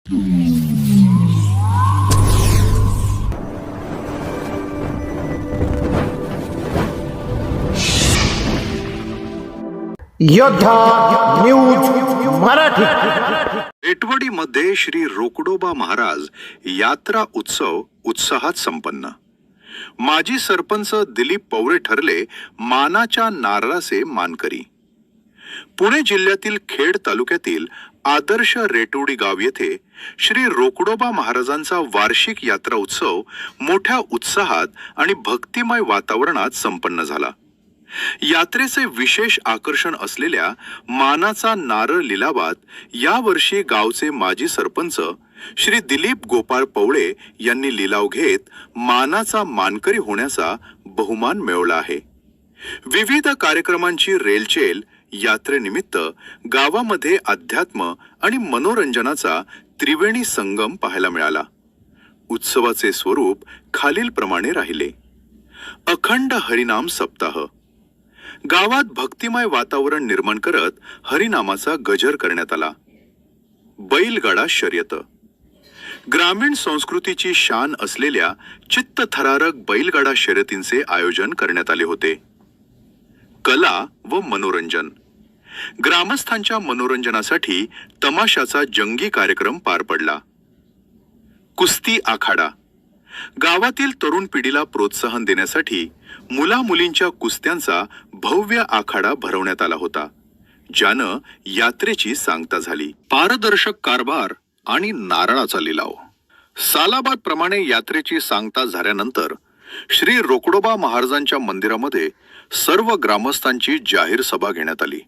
योद्धा न्यूज मराठी। एटवडीमध्ये श्री रोकडोबा महाराज यात्रा उत्सव उत्साहात संपन्न। माजी सरपंच दिलीप पवळे ठरले मानाच्या नारळाचे मानकरी। पुणे जिल्ह्यातील खेड तालुक्यातील आदर्श रेटोडी गाव येथे श्री रोकडोबा महाराजांचा वार्षिक यात्रा उत्सव मोठ्या उत्साहात आणि भक्तिमय वातावरणात संपन्न झाला। यात्रेचे विशेष आकर्षण असलेल्या मानाचा नारळ लिलावात यावर्षी गावचे माजी सरपंच श्री दिलीप गोपाळ पवळे यांनी लिलाव घेत मानाचा मानकरी होण्याचा बहुमान मिळवला आहे। विविध कार्यक्रमांची रेलचेल यात्रेनिमित्त गावामध्ये अध्यात्म आणि मनोरंजनाचा त्रिवेणी संगम पाहायला मिळाला। उत्सवाचे स्वरूप खालीलप्रमाणे राहिले। अखंड हरिनाम सप्ताह। गावात भक्तिमय वातावरण निर्माण करत हरिनामाचा गजर करण्यात आला। बैलगाडा शर्यत। ग्रामीण संस्कृतीची शान असलेल्या चित्तथरारक बैलगाडा शर्यतींचे आयोजन करण्यात आले होते। कला व मनोरंजन। ग्रामस्थांच्या मनोरंजनासाठी तमाशाचा जंगी कार्यक्रम पार पडला। कुस्ती आखाडा। गावातील तरुण पिढीला प्रोत्साहन देण्यासाठी मुला मुलींच्या कुस्त्यांचा भव्य आखाडा भरवण्यात आला होता, ज्यानं यात्रेची सांगता झाली। पारदर्शक कारभार आणि नारळाचा लिलाव। सालाबाद प्रमाणे यात्रेची सांगता झाल्यानंतर श्री रोकडोबा महाराजांच्या मंदिरामध्ये सर्व ग्रामस्थांची जाहीर सभा घेण्यात आली।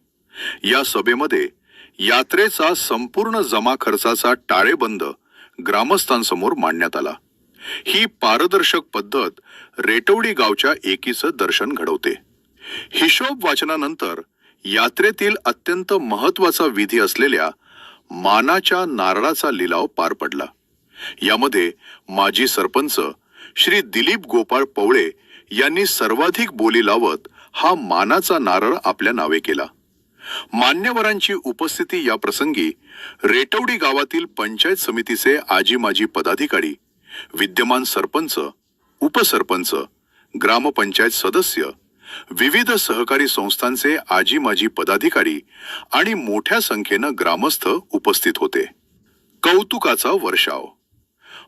या सभेमध्ये यात्रेचा संपूर्ण जमा खर्चाचा ताळेबंद ग्रामस्थांसमोर मांडण्यात आला। ही पारदर्शक पद्धत रेटवडी गावच्या एकीचं दर्शन घडवते। हिशोब वाचनानंतर यात्रेतील अत्यंत महत्त्वाचा विधी असलेल्या मानाच्या नारळाचा लिलाव पार पडला। यामध्ये माजी सरपंच श्री दिलीप गोपाळ पवळे यांनी सर्वाधिक बोली लावत हा मानाचा नारळ आपल्या नावे केला। मान्यवरांची उपस्थिती या प्रसंगी रेटवडी गावातील पंचायत समितीचे आजी माजी पदाधिकारी, विद्यमान सरपंच, उपसरपंच, ग्रामपंचायत सदस्य, विविध सहकारी संस्थांचे आजी माजी पदाधिकारी आणि मोठ्या संख्येनं ग्रामस्थ उपस्थित होते। कौतुकाचा वर्षाव।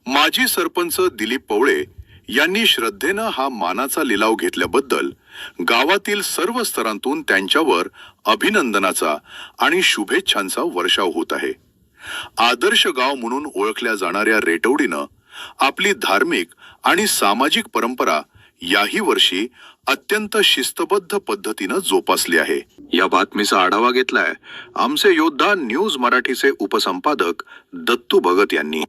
माजी सरपंच दिलीप पवळे यांनी श्रद्धेनं हा मानाचा लिलाव घेतल्याबद्दल गावातील सर्व स्तरांतून त्यांच्यावर अभिनंदनाचा आणि शुभेच्छांचा वर्षाव होत आहे। आदर्श गाव म्हणून ओळखल्या जाणाऱ्या रेटवडीनं आपली धार्मिक आणि सामाजिक परंपरा याही वर्षी अत्यंत शिस्तबद्ध पद्धतीनं जोपासली आहे। या बातमीचा आढावा घेतलाय आमचे योद्धा न्यूज मराठीचे उपसंपादक दत्तू भगत यांनी।